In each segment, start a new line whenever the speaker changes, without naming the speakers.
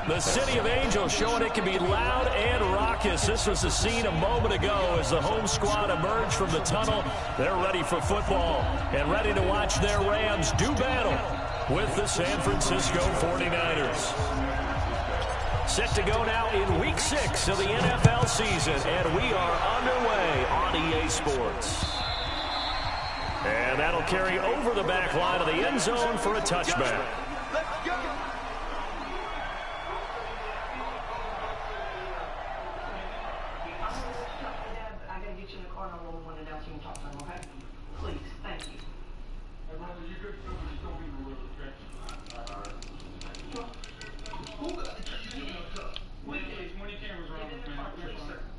The City of Angels showing it can be loud and raucous. This was the scene a moment ago as the home squad emerged from the tunnel. They're ready for football and ready to watch their Rams do battle with the San Francisco 49ers. Set to go now in Week 6 of the NFL season, and we are underway on EA Sports. And that'll carry over the back line of the end zone for a touchback.
Let's go. I gotta get you in the car and I'll roll the window down so you can talk to him, okay? Please, thank you.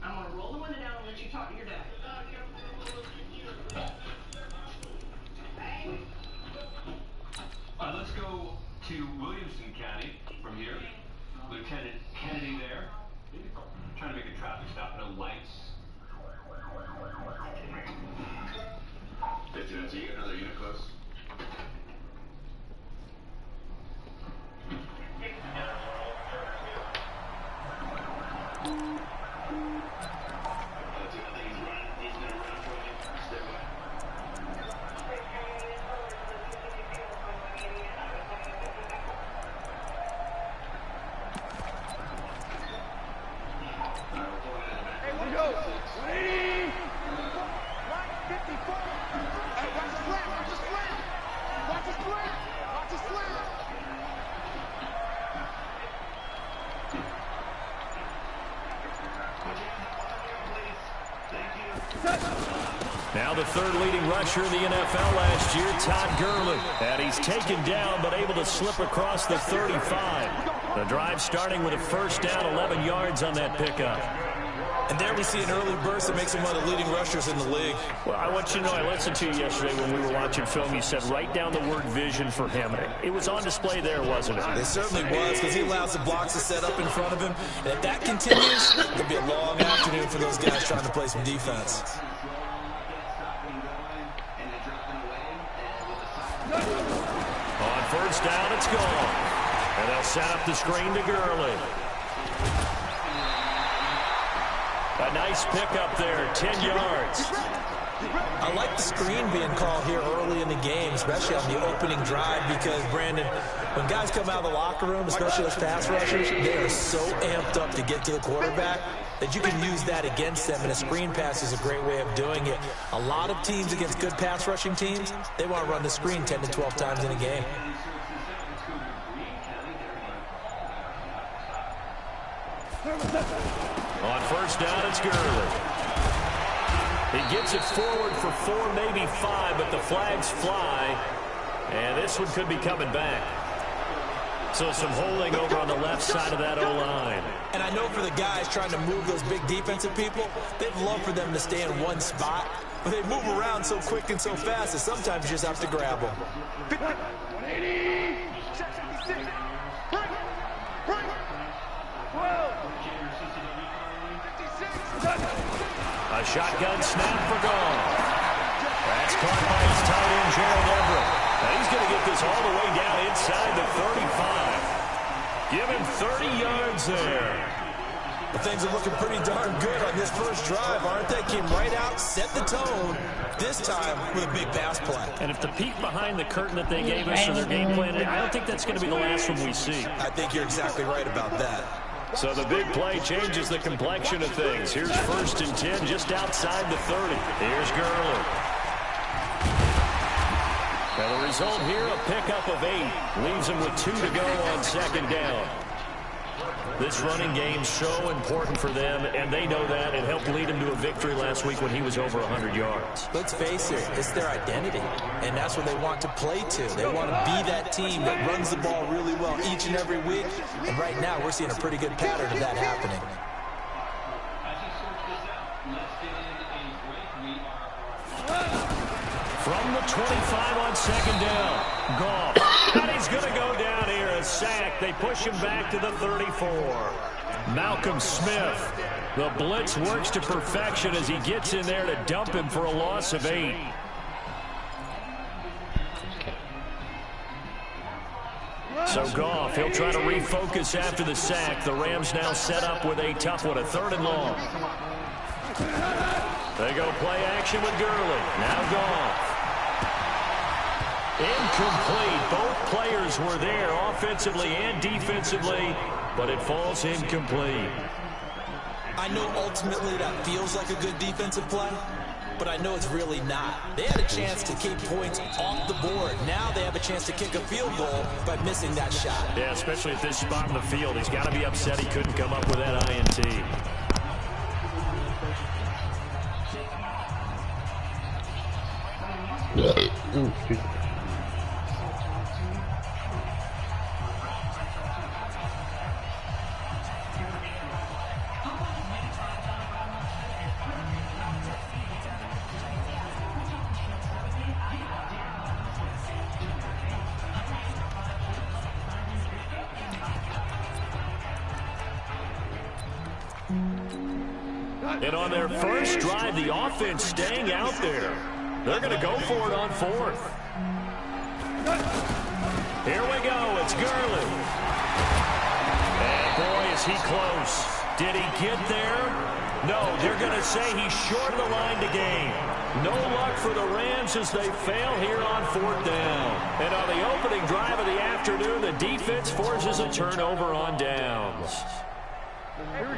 I'm gonna roll the window down and let you talk to your dad.
Let's go to Williamson County from here. Lieutenant Kennedy there. Trying to make a traffic stop, no lights. 15 minutes, you get another unit close.
Now the third leading rusher in the NFL last year, Todd Gurley. And he's taken down but able to slip across the 35. The drive starting with a first down, 11 yards on that pickup.
And there we see an early burst that makes him one of the leading rushers in the league.
Well, I want you to know, I listened to you yesterday when we were watching film. You said write down the word vision for him. It was on display there, wasn't it?
It certainly was, because he allows the blocks to set up in front of him. And if that continues, it'll be a long afternoon for those guys trying to play some defense.
On first down, it's gone. And they'll set up the screen to Gurley. A nice pickup there, 10 yards.
I like the screen being called here early in the game, especially on the opening drive, because, Brandon, when guys come out of the locker room, especially those pass rushers, they are so amped up to get to the quarterback that you can use that against them, and a screen pass is a great way of doing it. A lot of teams against good pass rushing teams, they want to run the screen 10 to 12 times in a game.
On first down, it's Gurley. He gets it forward for 4, maybe 5, but the flags fly. And this one could be coming back. So some holding over on the left side of that O-line.
And I know for the guys trying to move those big defensive people, they'd love for them to stay in one spot. But they move around so quick and so fast that sometimes you just have to grab them.
180, 76, right, 12, 56,
a shotgun snap for Gone. That's caught by his tight end, Gerald Everett. And he's going to get this all the way down inside the 35. Give him 30 yards there.
But things are looking pretty darn good on this first drive, aren't they? Came right out, set the tone, this time with a big pass play.
And if the peek behind the curtain that they gave us for their game plan, I don't think that's going to be the last one we see.
I think you're exactly right about that.
So the big play changes the complexion of things. Here's first and 10 just outside the 30. Here's Gurley. Now the result here, a pickup of 8. Leaves him with 2 to go on second down. This running game's so important for them, and they know that. It helped lead him to a victory last week when he was over 100 yards.
Let's face it, it's their identity, and that's what they want to play to. They want to be that team that runs the ball really well each and every week, and right now we're seeing a pretty good pattern of that happening.
From the 25 on second down, Goff. And he's going to go down here, a sack. They push him back to the 34. Malcolm Smith. The blitz works to perfection as he gets in there to dump him for a loss of 8. So Goff, he'll try to refocus after the sack. The Rams now set up with a tough one, a 3rd and long. They go play action with Gurley. Now Goff. Incomplete. Both players were there offensively and defensively, but it falls incomplete.
I know ultimately that feels like a good defensive play, but I know it's really not. They had a chance to keep points off the board. Now they have a chance to kick a field goal by missing that shot.
Yeah, especially at this spot in the field. He's got to be upset he couldn't come up with that INT. And on their first drive, the offense staying out there. They're going to go for it on 4th. Here we go. It's Gurley. And boy, is he close. Did he get there? No, they're going to say he's short of the line to gain. No luck for the Rams as they fail here on 4th down. And on the opening drive of the afternoon, the defense forces a turnover on downs.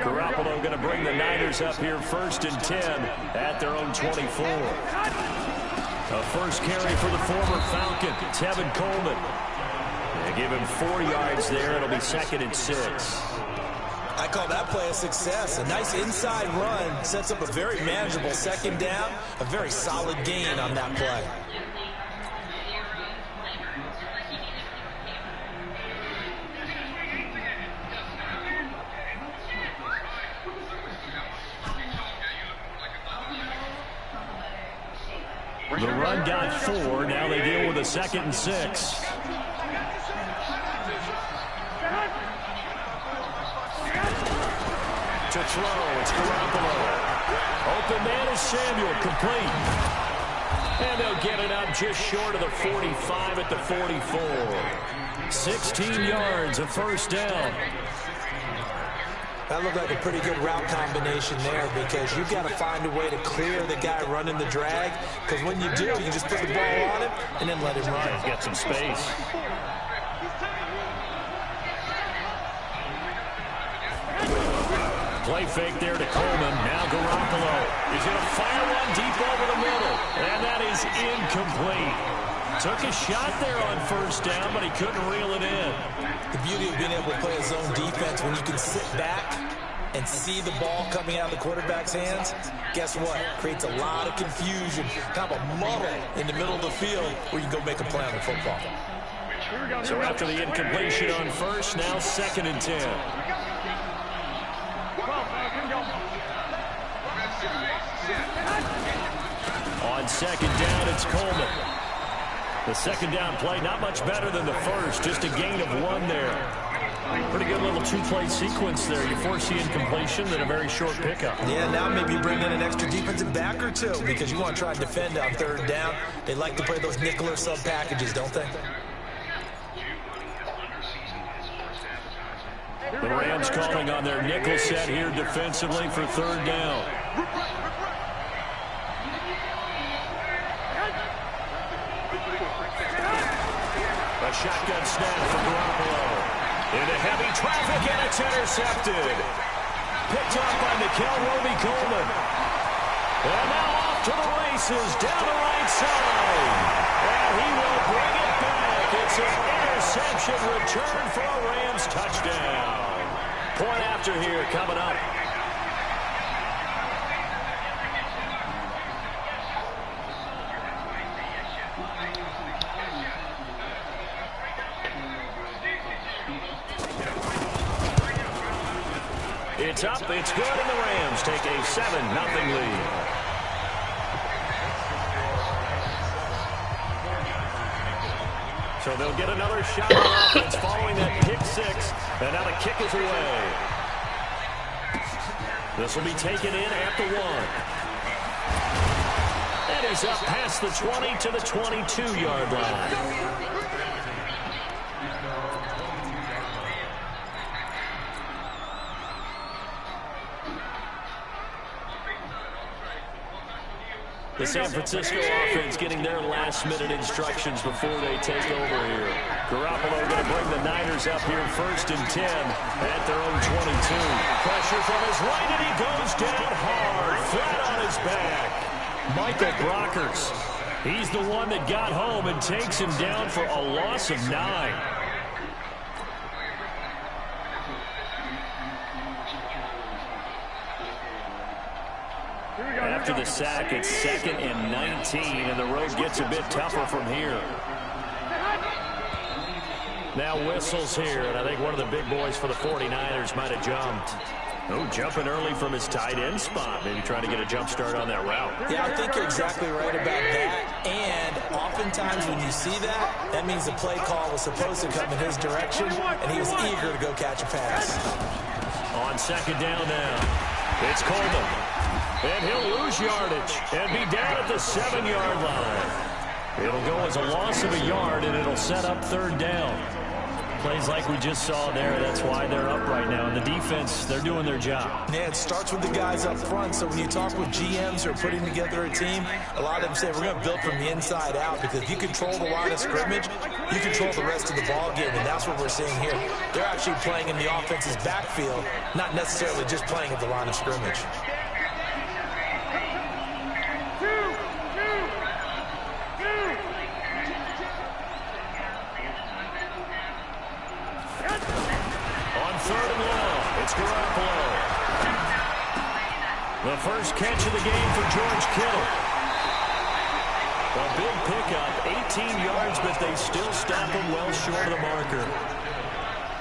Garoppolo going to bring the Niners up here 1st and 10 at their own 24. A first carry for the former Falcon, Tevin Coleman. They give him 4 yards there. It'll be 2nd and 6.
I call that play a success. A nice inside run sets up a very manageable 2nd down. A very solid gain on that play.
The run got 4. Now they deal with a 2nd and 6. To throw, it's Garoppolo. Open man is Samuel, complete. And they'll get it up just short of the 45 at the 44. 16 yards, a 1st down.
That looked like a pretty good route combination there because you've got to find a way to clear the guy running the drag, because when you do, you just put the ball on him and then let him run.
He's got some space. Play fake there to Coleman. Now Garoppolo. He's going to fire one deep over the middle. And that is incomplete. Took a shot there on 1st down, but he couldn't reel it in.
The beauty of being able to play a zone defense when you can sit back and see the ball coming out of the quarterback's hands, guess what? Creates a lot of confusion, kind of a muddle in the middle of the field where you can go make a play on the football.
So after the incompletion on 1st, now 2nd and 10. On 2nd down, it's Coleman. The 2nd down play, not much better than the 1st, just a gain of 1 there. Pretty good little 2-play sequence there. You force the incompletion, then a very short pickup.
Yeah, now maybe bring in an extra defensive back or 2 because you want to try and defend on 3rd down. They like to play those nickel or sub packages, don't they?
The Rams calling on their nickel set here defensively for 3rd down. A shotgun snap for Garoppolo. Into heavy traffic, and it's intercepted. Picked up by Mikel Roby-Coleman. And now off to the races down the right side. And he will bring it back. It's an interception return for a Rams touchdown. Point after here coming up. It's up, it's good, and the Rams take a 7-0 lead. So they'll get another shot on offense following that pick 6, and now the kick is away. This will be taken in at the 1. And he's up past the 20 to the 22-yard line. The San Francisco offense getting their last-minute instructions before they take over here. Garoppolo going to bring the Niners up here 1st and 10 at their own 22. Pressure from his right, and he goes down hard, flat on his back. Michael Brockers, he's the one that got home and takes him down for a loss of 9. After the sack, it's 2nd and 19, and the road gets a bit tougher from here. Now whistles here, and I think one of the big boys for the 49ers might have jumped. Oh, jumping early from his tight end spot. Maybe trying to get a jump start on that route.
Yeah, I think you're exactly right about that. And oftentimes when you see that, that means the play call was supposed to come in his direction, and he was eager to go catch a pass.
On 2nd down now, it's Coleman. And he'll lose yardage and be down at the 7-yard line. It'll go as a loss of a yard, and it'll set up 3rd down. Plays like we just saw there. That's why they're up right now. And the defense, they're doing their job.
Yeah, it starts with the guys up front. So when you talk with GMs who are putting together a team, a lot of them say we're going to build from the inside out, because if you control the line of scrimmage, you control the rest of the ball game, and that's what we're seeing here. They're actually playing in the offense's backfield, not necessarily just playing at the line of scrimmage.
It's Garoppolo. The first catch of the game for George Kittle. A big pickup, 18 yards, but they still stop him well short of the marker.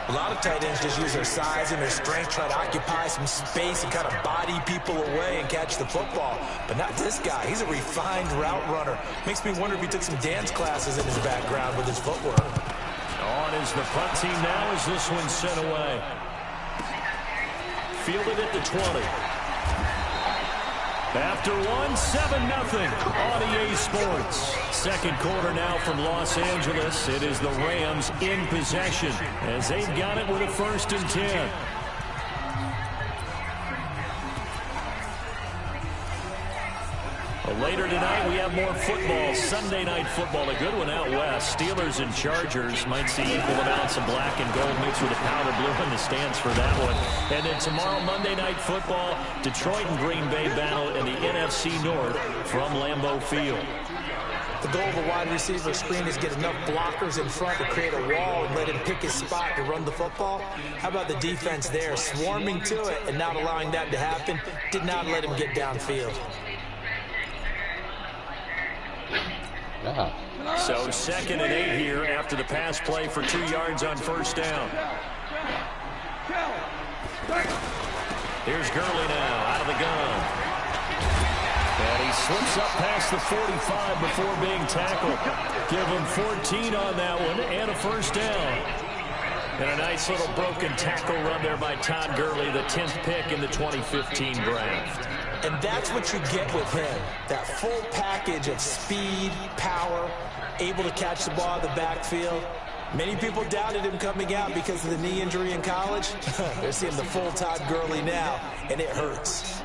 A lot of tight ends just use their size and their strength, try to occupy some space and kind of body people away and catch the football. But not this guy. He's a refined route runner. Makes me wonder if he took some dance classes in his background with his footwork.
On is the punt team now as this one's sent away. Fielded at the 20. After 7-0 on EA Sports. 2nd quarter now from Los Angeles. It is the Rams in possession as they've got it with a 1st and 10. Later tonight, we have more football. Sunday night football, a good one out west. Steelers and Chargers might see equal amounts of black and gold mixed with a powder blue in the stands for that one. And then tomorrow, Monday night football, Detroit and Green Bay battle in the NFC North from Lambeau Field.
The goal of a wide receiver screen is get enough blockers in front to create a wall and let him pick his spot to run the football. How about the defense there, swarming to it and not allowing that to happen? Did not let him get downfield.
So 2nd and 8 here after the pass play for 2 yards on 1st down. Here's Gurley now out of the gun. And he slips up past the 45 before being tackled. Give him 14 on that one and a 1st down. And a nice little broken tackle run there by Todd Gurley, the 10th pick in the 2015 draft.
And that's what you get with him, that full package of speed, power, able to catch the ball in the backfield. Many people doubted him coming out because of the knee injury in college. They're seeing the full Todd Gurley now, and it hurts.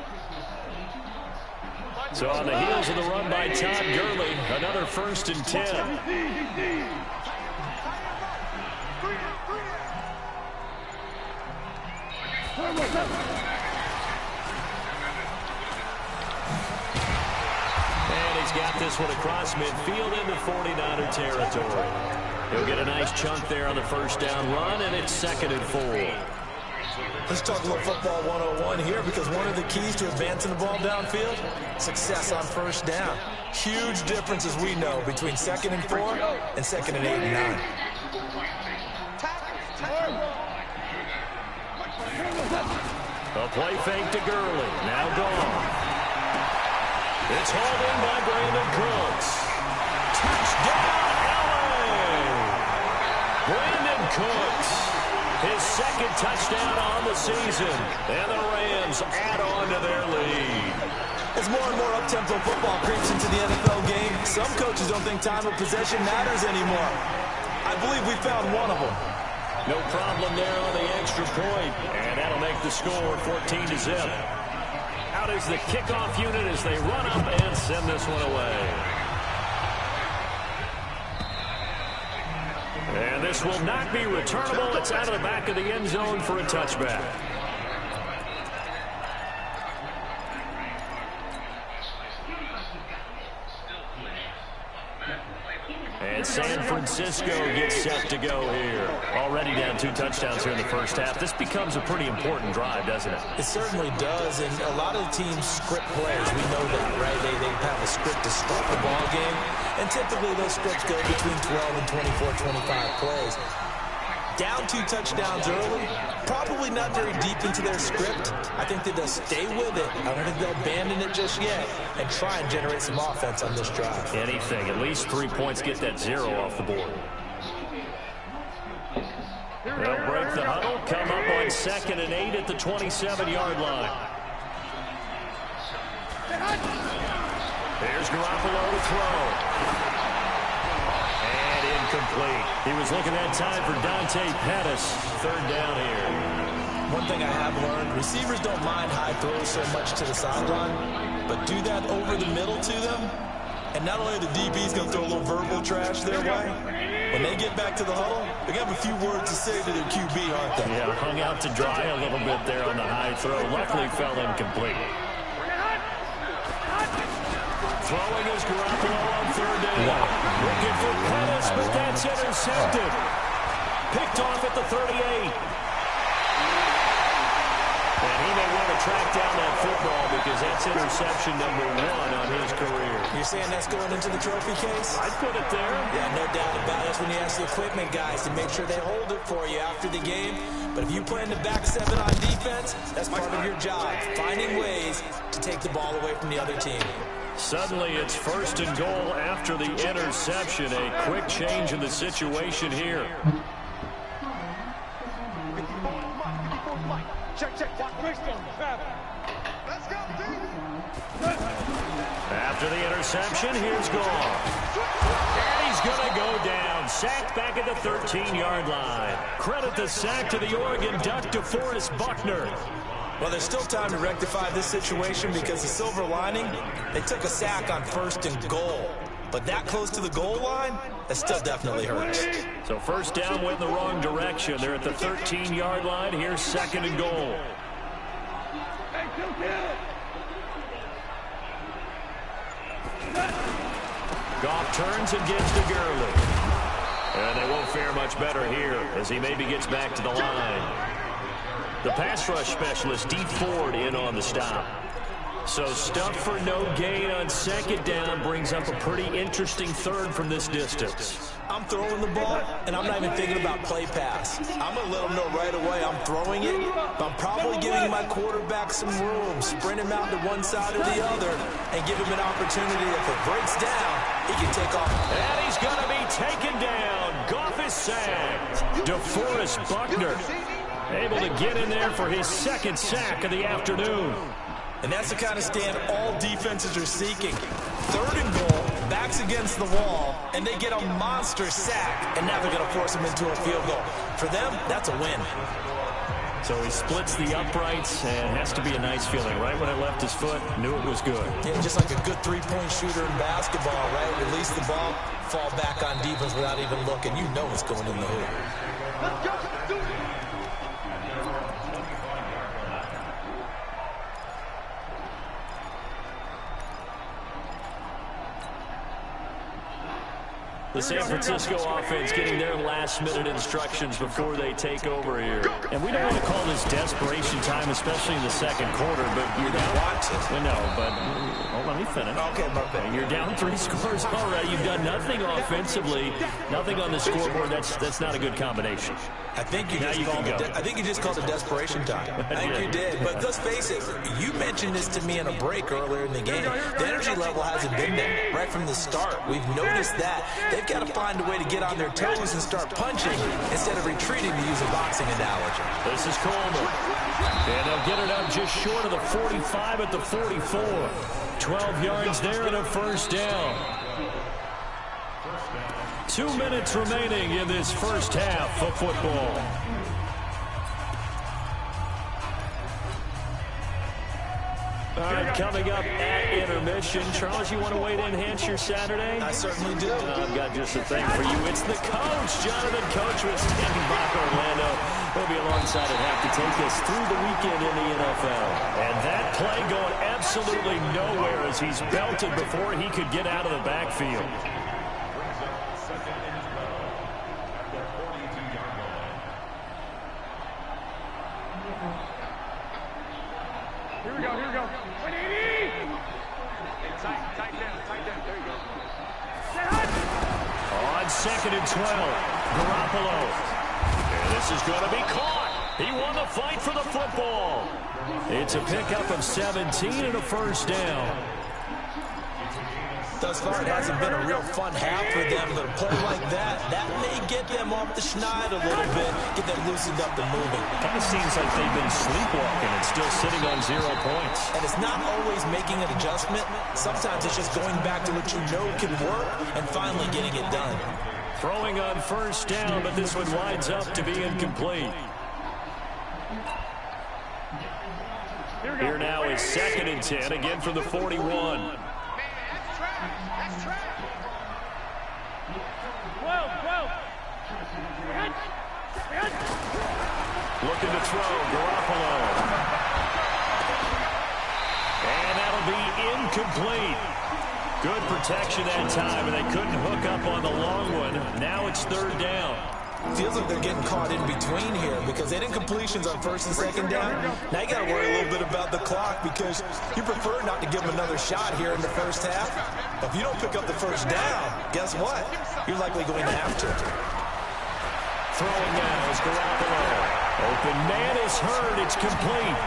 So on the heels of the run by Todd Gurley, another 1st and 10. And he's got this one across midfield into 49er territory. He'll get a nice chunk there on the 1st down run, and it's 2nd and 4.
Let's talk a little football 101 here, because one of the keys to advancing the ball downfield, success on 1st down. Huge difference, as we know, between 2nd and 4 and 2nd and 8 and 9.
A play fake to Gurley. Now gone. It's hauled in by Brandon Cooks. Touchdown, LA! Brandon Cooks, his 2nd touchdown on the season. And the Rams add on to their lead.
As more and more up-tempo football creeps into the NFL game, some coaches don't think time of possession matters anymore. I believe we found one of them.
No problem there on the extra point, and that'll make the score 14-0. squad as the kickoff unit as they run up and send this one away. And this will not be returnable. It's out of the back of the end zone for a touchback. And San Francisco gets set to go here. Already down 2 touchdowns here in the first half. This becomes a pretty important drive, doesn't it?
It certainly does, and a lot of the teams script plays. We know that, right? They have a script to start the ball game, and typically those scripts go between 12 and 24, 25 plays. Down 2 touchdowns early, probably not very deep into their script. I think that they'll stay with it. I don't think they'll abandon it just yet and try and generate some offense on this drive.
Anything. At least 3 points, get that 0 off the board. They'll break the huddle, come up on 2nd and 8 at the 27-yard line. Here's Garoppolo to throw. Incomplete. He was looking that time for Dante Pettis. 3rd down here.
One thing I have learned, receivers don't mind high throws so much to the sideline, but do that over the middle to them, and not only are the DBs going to throw a little verbal trash their way, when they get back to the huddle, they're going to have a few words to say to their QB, aren't they?
Yeah, hung out to dry a little bit there on the high throw. Luckily fell incomplete. Throwing is Garoppolo on 3rd down. Looking for Pettis, but that's intercepted. Picked off at the 38. And he may want to track down that football because that's interception number 1 on his career.
You're saying that's going into the trophy case?
I'd put it there.
Yeah, no doubt about it. That's when you ask the equipment guys to make sure they hold it for you after the game. But if you play in the back 7 on defense, that's part of your job, finding ways to take the ball away from the other team.
Suddenly it's 1st and goal after the interception. A quick change in the situation here. After the interception, here's Gall. And he's going to go down. Sacked back at the 13-yard line. Credit the sack to the Oregon Duck, DeForest Buckner.
Well, there's still time to rectify this situation because the silver lining, they took a sack on 1st and goal. But that close to the goal line, that still definitely hurts.
So 1st down went in the wrong direction. They're at the 13-yard line. Here's 2nd and goal. Goff turns and gives to Gurley. And they won't fare much better here as he maybe gets back to the line. The pass rush specialist, D. Ford, in on the stop. So stuff for no gain on 2nd down brings up a pretty interesting 3rd from this distance.
I'm throwing the ball, and I'm not even thinking about play pass. I'm going to let them know right away I'm throwing it, but I'm probably giving my quarterback some room, sprint him out to one side or the other, and give him an opportunity. If it breaks down, he can take off.
And he's going to be taken down. Goff is sacked. DeForest Buckner able to get in there for his 2nd sack of the afternoon.
And that's the kind of stand all defenses are seeking. 3rd and goal, backs against the wall, and they get a monster sack, and now they're going to force him into a field goal. For them, that's a win.
So he splits the uprights, and has to be a nice feeling. Right when it left his foot, knew it was good.
Yeah, just like a good 3-point shooter in basketball, right? Release the ball, fall back on defense without even looking. You know it's going in the hoop.
Let's go.
The San Francisco offense getting their last-minute instructions before they take over here. And we don't want to call this desperation time, especially in the 2nd quarter, but you're down. No, but let me finish.
Okay, my bad.
You're down 3 scores already. You've done nothing offensively, nothing on the scoreboard. That's not a good combination.
I think you just called it desperation time. I think you did. But let's face it, you mentioned this to me in a break earlier in the game. The energy level hasn't been there right from the start. We've noticed that. They've got to find a way to get on their toes and start punching instead of retreating, to use a boxing analogy.
This is Coleman. And they'll get it up just short of the 45 at the 44. 12 yards there and a 1st down. 2 minutes remaining in this first half of football. All right, coming up at intermission. Charles, you want to wait to enhance your Saturday?
I certainly do.
I've got just a thing for you. It's the coach, Jonathan Coach, was standing by Orlando. He'll be alongside and have to take us through the weekend in the NFL. And that play going absolutely nowhere as he's belted before he could get out of the backfield.
Here we go. Tight down. There you go.
On 2nd and 12, Garoppolo. And this is going to be caught. He won the fight for the football. It's a pickup of 17 and a first down.
Thus far, it hasn't been a real fun half for them, but a play like that may get them off the schneid a little bit, get them loosened up and moving.
Kind of seems like they've been sleepwalking and still sitting on 0 points.
And it's not always making an adjustment. Sometimes it's just going back to what you know can work and finally getting it done.
Throwing on first down, but this one winds up to be incomplete. Here now is 2nd and 10, again from the 41. Looking to throw, Garoppolo. And that'll be incomplete. Good protection that time, and they couldn't hook up on the long one. Now it's 3rd down.
Feels like they're getting caught in between here because they did incompletions on 1st and 2nd down. Now you got to worry a little bit about the clock because you prefer not to give them another shot here in the first half. If you don't pick up the first down, guess what? You're likely going to have to.
Throwing now is Garoppolo. Open man is heard. It's complete.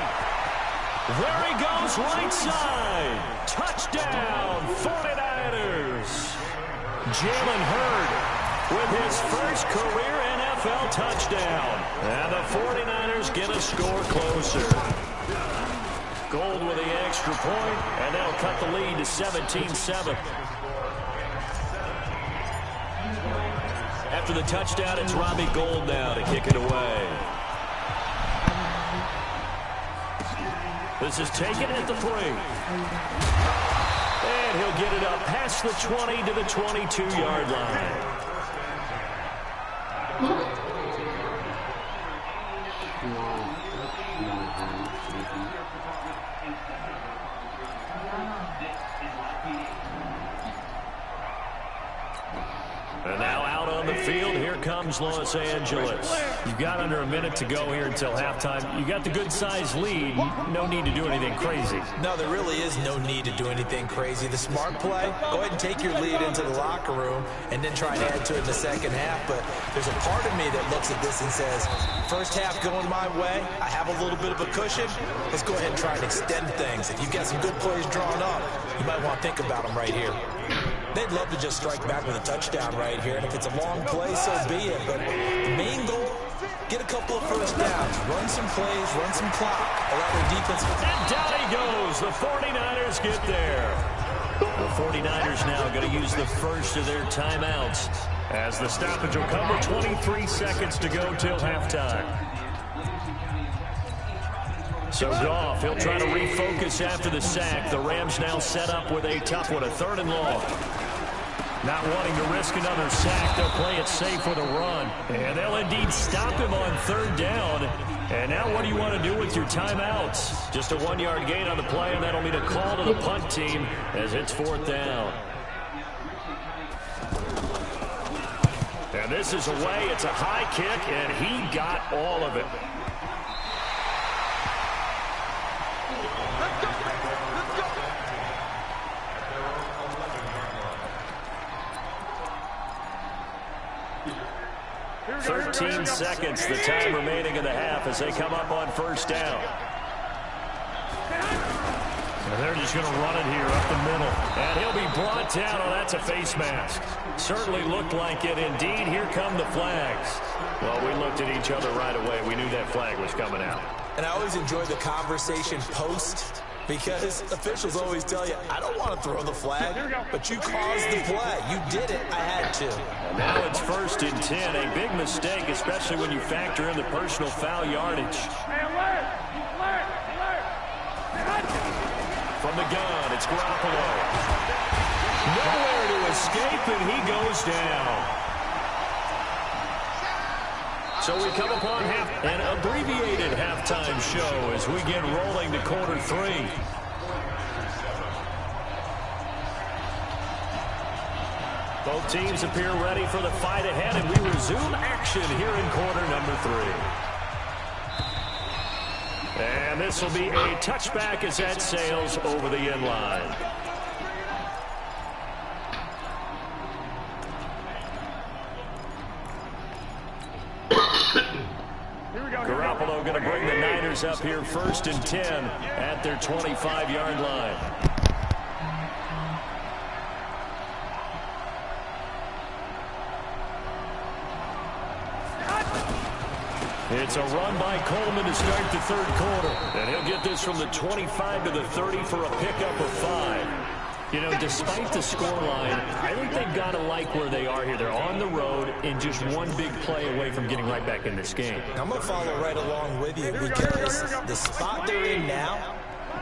There he goes, right side. Touchdown, 49ers. Jalen Hurd with his first career NFL touchdown. And the 49ers get a score closer. Gold with the extra point, and that'll cut the lead to 17-7. After the touchdown, it's Robbie Gould now to kick it away. This is taken at the 3. And he'll get it up past the 20 to the 22-yard line. And now out on the field, here comes Los Angeles. You've got under a minute to go here until halftime. You got the good-sized lead. No need to do anything crazy.
No, there really is no need to do anything crazy. The smart play, go ahead and take your lead into the locker room and then try and add to it in the second half. But there's a part of me that looks at this and says, first half going my way, I have a little bit of a cushion. Let's go ahead and try and extend things. If you've got some good plays drawn up, you might want to think about them right here. They'd love to just strike back with a touchdown right here, and if it's a long play, so be it. But the main goal, get a couple of first downs, run some plays, run some clock, allow their defense.
And down he goes. The 49ers get there. The 49ers now going to use the first of their timeouts as the stoppage will come with 23 seconds to go till halftime. So Goff, he'll try to refocus after the sack. The Rams now set up with a tough one, a 3rd and long. Not wanting to risk another sack, they'll play it safe with a run. And they'll indeed stop him on 3rd down. And now what do you want to do with your timeouts? Just a 1-yard gain on the play, and that'll mean a call to the punt team as it's 4th down. And this is away. It's a high kick, and he got all of it.
Here
13 seconds, the time remaining in the half as they come up on 1st down. And they're just going to run it here up the middle. And he'll be brought down. Oh, that's a face mask. Certainly looked like it. Indeed, here come the flags. Well, we looked at each other right away. We knew that flag was coming out.
And I always enjoy the conversation post because officials always tell you, I don't want to throw the flag, but you caused the play. You did it. I had to.
And now it's 1st and 10. A big mistake, especially when you factor in the personal foul yardage. From the gun, it's Garoppolo. Nowhere to escape, and he goes down. So we come upon an abbreviated halftime show as we get rolling to quarter 3. Both teams appear ready for the fight ahead, and we resume action here in quarter number 3. And this will be a touchback as that sails over the end line. Garoppolo going to bring the Niners up here 1st and 10 at their 25-yard line. It's a run by Coleman to start the third quarter. And he'll get this from the 25 to the 30 for a pickup of 5. You know, despite the scoreline, I think they've got to like where they are here. They're on the road and just one big play away from getting right back in this game.
I'm going to follow right along with you because the spot they're in now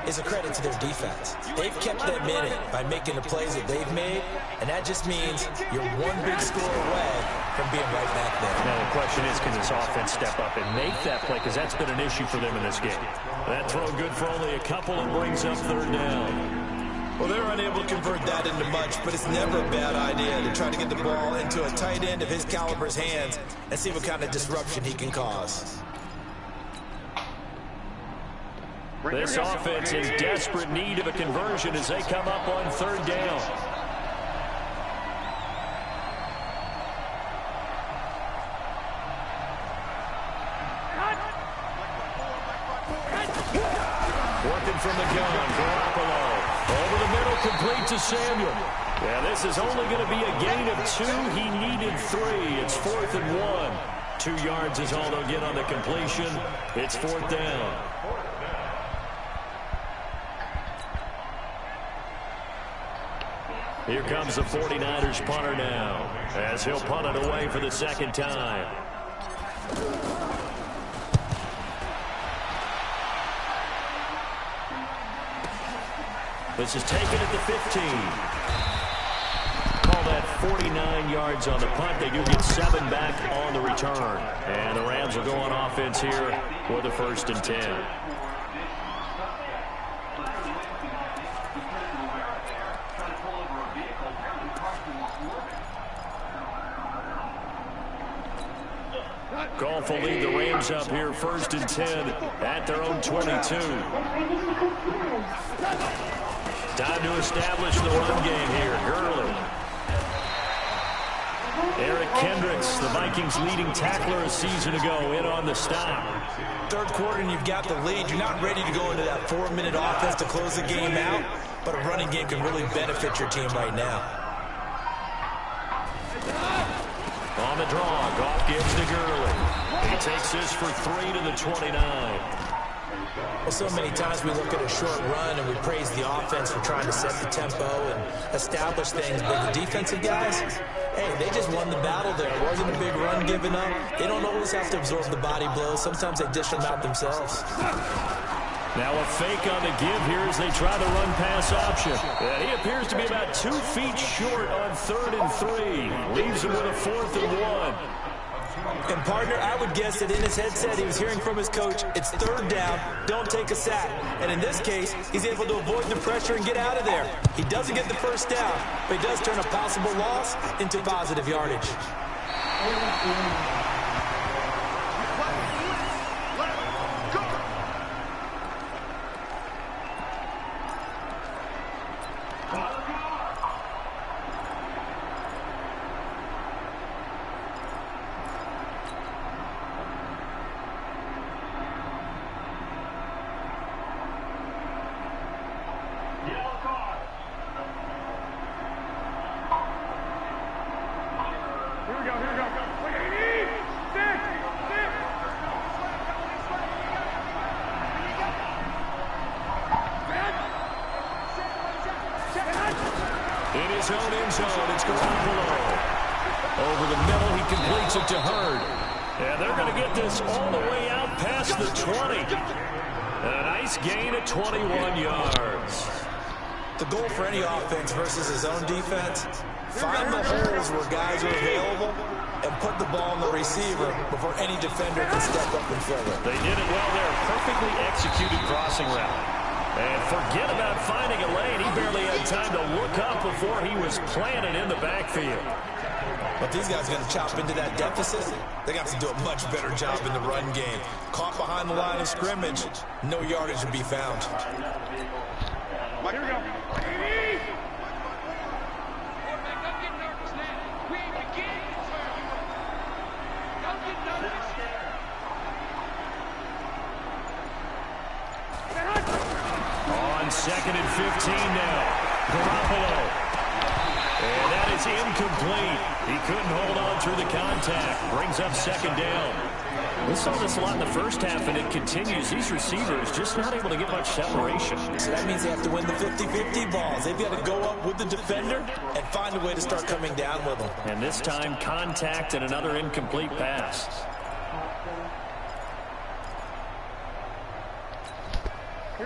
is a credit to their defense. They've kept them in it by making the plays that they've made, and that just means you're one big score away from being right back there.
Now the question is, can this offense step up and make that play? Because that's been an issue for them in this game. That throw good for only a couple and brings up 3rd down.
Well, they're unable to convert that into much, but it's never a bad idea to try to get the ball into a tight end of his caliber's hands and see what kind of disruption he can cause.
This offense in desperate need of a conversion as they come up on 3rd down. Working from the gun, Garoppolo. Over the middle, complete to Samuel. Yeah, this is only going to be a gain of 2. He needed 3. It's 4th and 1. 2 yards is all they'll get on the completion. It's 4th down. Here comes the 49ers punter now, as he'll punt it away for the 2nd time. This is taken at the 15. Call that 49 yards on the punt. They do get 7 back on the return. And the Rams will go on offense here with a 1st and 10. Goff will lead the Rams up here 1st and 10 at their own 22. Time to establish the run game here. Gurley. Eric Kendricks, the Vikings' leading tackler a season ago, in on the stop.
3rd quarter and you've got the lead. You're not ready to go into that 4-minute offense to close the game out, but a running game can really benefit your team right now.
On the draw, Goff gives to Gurley. He takes this for 3 to the 29.
Well, so many times we look at a short run and we praise the offense for trying to set the tempo and establish things, but the defensive guys, hey, they just won the battle there. It wasn't a big run given up. They don't always have to absorb the body blows. Sometimes they dish them out themselves.
Now a fake on the give here as they try the run-pass option. And he appears to be about 2 feet short on 3rd and 3. Leaves him with a 4th and 1.
And, partner, I would guess that in his headset he was hearing from his coach, it's 3rd down, don't take a sack. And in this case, he's able to avoid the pressure and get out of there. He doesn't get the 1st down, but he does turn a possible loss into positive yardage.
In his own end zone, it's Garoppolo. Over the middle, he completes it to Hurd. And they're going to get this all the way out past the 20. A nice gain at 21 yards.
The goal for any offense versus his own defense, find the holes where guys are available and put the ball in the receiver before any defender can step up and fill it.
They did it well there. Perfectly executed crossing route. And forget about finding a lane. He barely had time to look up before he was planted in the backfield.
But these guys are going to chop into that deficit. They got to do a much better job in the run game. Caught behind the line of scrimmage, no yardage to be found.
Here we go.
On 2nd and 15 now. Garoppolo. And that is incomplete. He couldn't hold on through the contact. Brings up 2nd down. We saw this a lot in the first half, and it continues. These receivers just not able to get much separation.
So that means they have to win the 50-50 balls. They've got to go up with the defender and find a way to start coming down with them.
And this time, contact and another incomplete pass.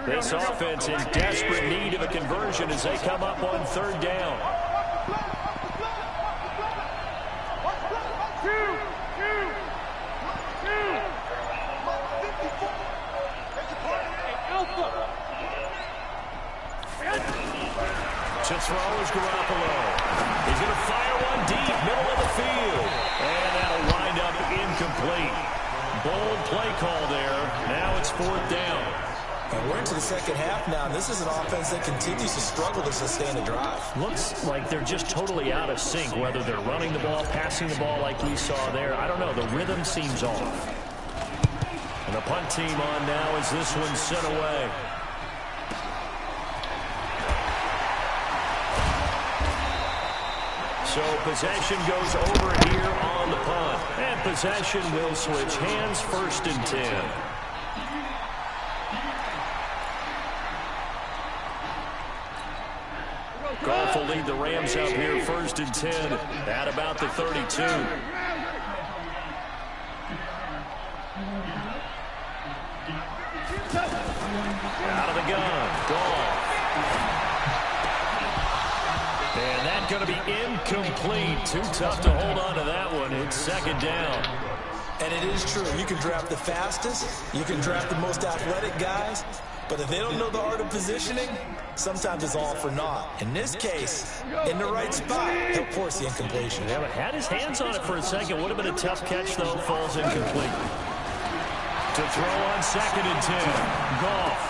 This offense in desperate need of a conversion as they come up on 3rd down. To throw is Garoppolo. He's going to fire one deep, middle of the field. And that'll wind up incomplete. Bold play call there. Now it's 4th down.
And we're into the second half now, and this is an offense that continues to struggle to sustain a drive.
Looks like they're just totally out of sync, whether they're running the ball, passing the ball like we saw there. I don't know. The rhythm seems off. And the punt team on now as this one's sent away. So possession goes over here on the punt. And possession will switch hands, 1st and 10. Goff will lead the Rams up here, 1st and 10 at about the 32. Out of the gun, Goff. And that's going to be incomplete. Too tough to hold on to that one. It's 2nd down.
And it is true. You can draft the fastest. You can draft the most athletic guys. But if they don't know the art of positioning, sometimes it's all for naught. In this case, in the right spot, he'll force the incompletion.
Yeah, but had his hands on it for a second. Would have been a tough catch, though. Falls incomplete. To throw on 2nd and 10. Goff.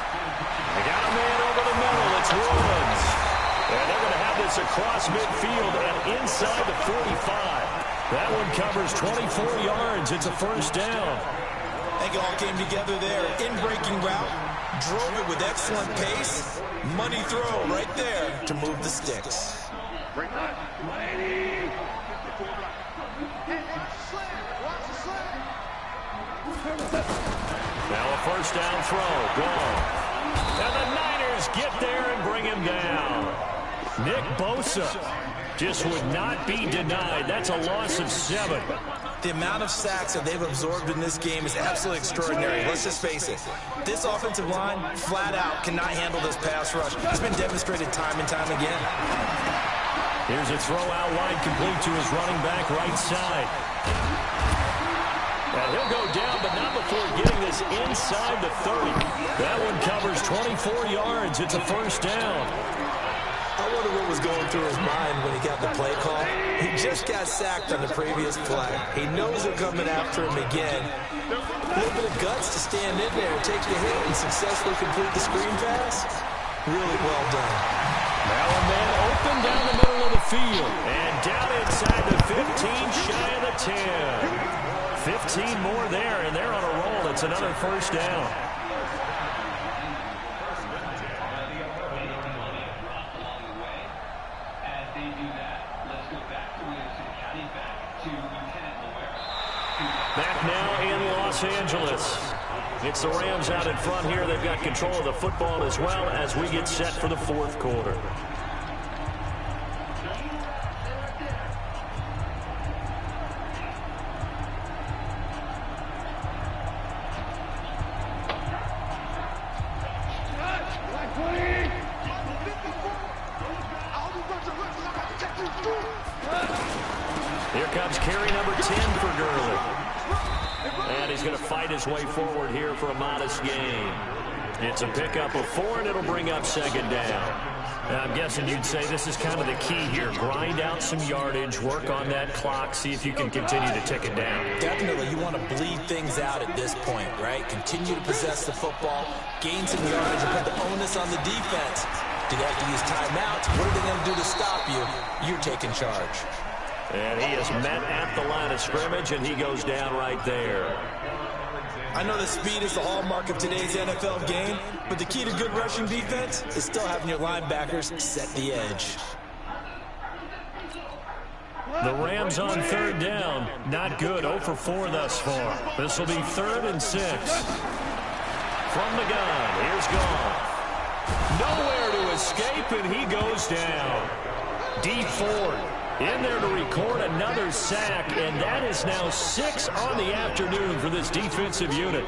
They got a man over the middle. It's Woods. And they're going to have this across midfield and inside the 45. That one covers 24 yards. It's a 1st down.
I think it all came together there. In-breaking route. Drove it with excellent pace. Money throw right there to move the sticks.
Now a 1st down throw. Gone. And the Niners get there and bring him down. Nick Bosa just would not be denied. That's a loss of 7.
The amount of sacks that they've absorbed in this game is absolutely extraordinary. Let's just face it. This offensive line, flat out, cannot handle this pass rush. It's been demonstrated time and time again.
Here's a throw out wide, complete to his running back right side. And he'll go down, but not before getting this inside the 30. That one covers 24 yards. It's a 1st down.
I wonder what was going through his mind when he got the play call. He just got sacked on the previous play. He knows they're coming after him again. A little bit of guts to stand in there, take the hit, and successfully complete the screen pass. Really well done.
Now a man open down the middle of the field. And down inside the 15, shy of the 10. 15 more there, and they're on a roll. It's another 1st down. Back now in Los Angeles. It's the Rams out in front here. They've got control of the football as well as we get set for the 4th quarter. becomes carry number 10 for Gurley. And he's going to fight his way forward here for a modest gain. It's a pickup of 4, and it'll bring up second down. Now, I'm guessing you'd say this is kind of the key here. Grind out some yardage, work on that clock, see if you can continue to tick it down.
Definitely. You want to bleed things out at this point, right? Continue to possess the football, gain some yardage, and put the onus on the defense. Do they have to use timeouts? What are they going to do to stop you? You're taking charge.
And he is met at the line of scrimmage, and he goes down right there.
I know the speed is the hallmark of today's NFL game, but the key to good rushing defense is still having your linebackers set the edge.
The Rams on third down. Not good. 0 for 4 thus far. This will be 3rd and 6. From the gun. Here's Goff. Nowhere to escape, and he goes down. D Ford in there to record another sack, and that is now 6 on the afternoon for this defensive unit.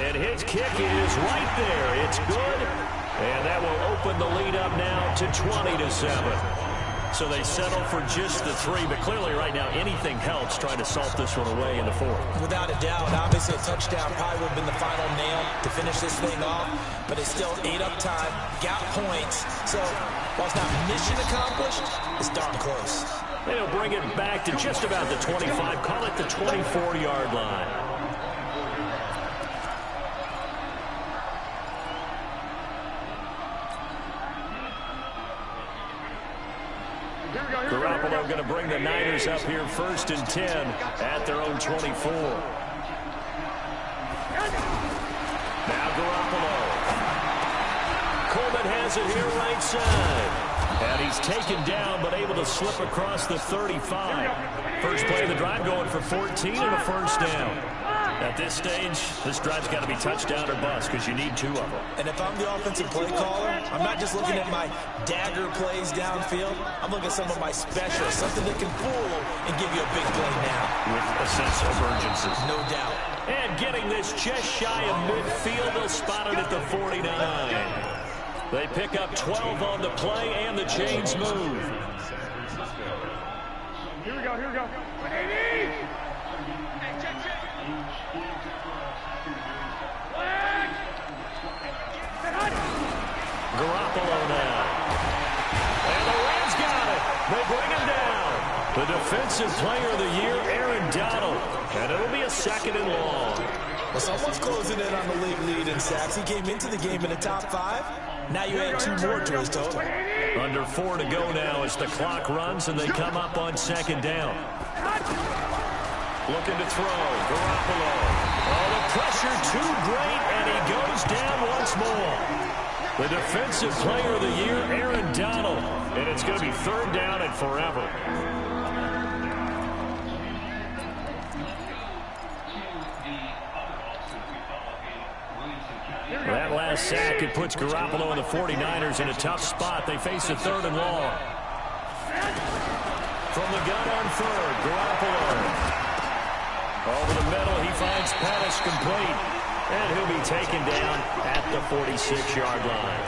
And his kick is right there. It's good, and that will open the lead up now to 20-7. So they settle for just the 3, but clearly right now anything helps trying to salt this one away in the 4th.
Without a doubt, obviously a touchdown probably would have been the final nail to finish this thing off, but it's still ate up time, got points. So while it's not mission accomplished, it's darn close.
They'll bring it back to just about the 25, call it the 24-yard line. Garoppolo going to bring the Niners up here 1st and 10 at their own 24. Now Garoppolo. Coleman has it here right side. And he's taken down but able to slip across the 35. First play of the drive going for 14 and a first down. At this stage, this drive's got to be touchdown or bust because you need 2 of them.
And if I'm the offensive play caller, I'm not just looking at my dagger plays downfield. I'm looking at some of my specials, something that can fool and give you a big play now.
With a sense of urgency.
No doubt.
And getting this just shy of midfield, they'll spot it at the 49. They pick up 12 on the play, and the chains move.
Here we go, here we go.
Garoppolo now. And the Rams got it. They bring him down. The defensive player of the year, Aaron Donald. And it'll be a 2nd and long.
Well, someone's closing in on the league lead in sacks. He came into the game in the top 5. Now you add 2 more to his total.
Under 4 to go now as the clock runs, and they come up on 2nd down. Looking to throw. Garoppolo. Oh, the pressure too great, and he goes down once more. The defensive player of the year, Aaron Donald. And it's going to be 3rd down and forever. That last sack, it puts Garoppolo and the 49ers in a tough spot. They face a 3rd and long. From the gun on 3rd, Garoppolo. Over the middle, he finds Pettis complete. And he'll be taken down at the 46-yard line.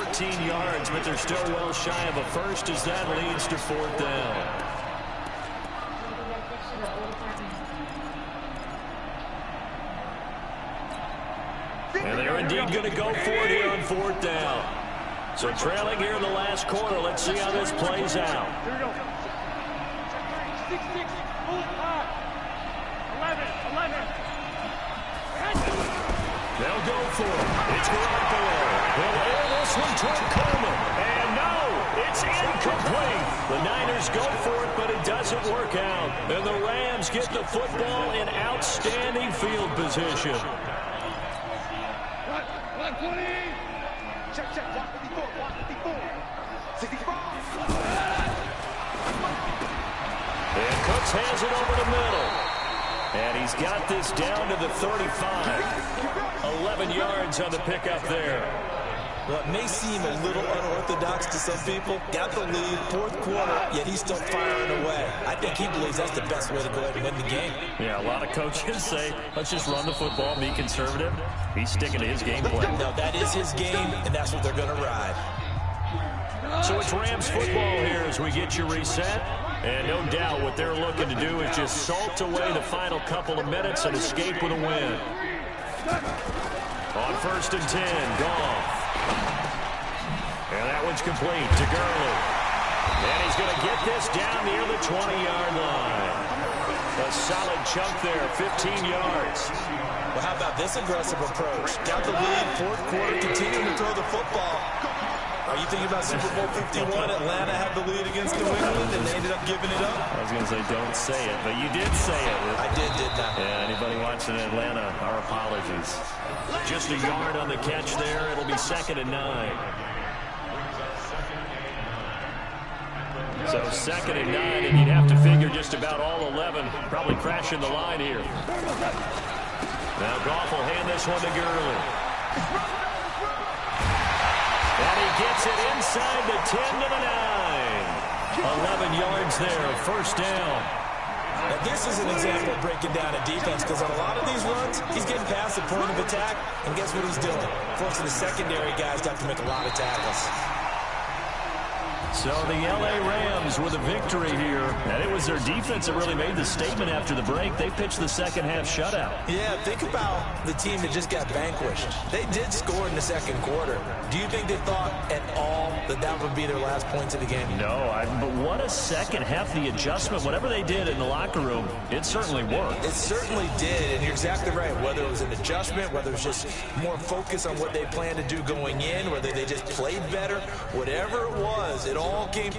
14 yards, but they're still well shy of a first as that leads to 4th down. And they're indeed going to go for it here on 4th down. So trailing here in the last quarter, let's see how this plays out.
Here we go. 6-6, 11.
They'll go for it. It's Garoppolo. He'll air this one toward Coleman. And no, it's incomplete. The Niners go for it, but it doesn't work out. And the Rams get the football in outstanding field position.
120. Check. 154. 65.
And Cooks has it over the middle. And he's got this down to the 35. 11 yards on the pickup there.
Well, it may seem a little unorthodox to some people. Got the lead, 4th quarter, yet he's still firing away. I think he believes that's the best way to go ahead and win the game.
Yeah, a lot of coaches say, let's just run the football, be conservative. He's sticking to his game plan.
No, that is his game, and that's what they're going to ride.
So it's Rams football here as we get you reset. And no doubt what they're looking to do is just salt away the final couple of minutes and escape with a win. On 1st and 10, Goff. And that one's complete to Gurley. And he's going to get this down near the 20-yard line. A solid chunk there, 15 yards.
Well, how about this aggressive approach? Got the lead, 4th quarter, continuing to throw the football. Are you thinking about Super Bowl 51? Atlanta had the lead against New England, and they ended up giving it up?
I was going to say don't say it, but you did say it.
I didn't I?
Yeah, anybody watching Atlanta, our apologies. Just a yard on the catch there. It'll be 2nd and 9. So 2nd and 9, and you'd have to figure just about all 11 probably crashing the line here. Now Goff will hand this one to Gurley. And he gets it inside the 10 to the 9. 11 yards there, 1st down.
Now this is an example of breaking down a defense, because on a lot of these runs, he's getting past the point of attack, and guess what he's doing? Forcing the secondary guys to have to make a lot of tackles.
So the L.A. Rams with a victory here. And it was their defense that really made the statement after the break. They pitched the second-half shutout.
Yeah, think about the team that just got vanquished. They did score in the 2nd quarter. Do you think they thought at all that that would be their last points of the game?
No, but what a second half. The adjustment, whatever they did in the locker room, it certainly worked.
It certainly did, and you're exactly right. Whether it was an adjustment, whether it was just more focus on what they planned to do going in, whether they just played better, whatever it was, it all came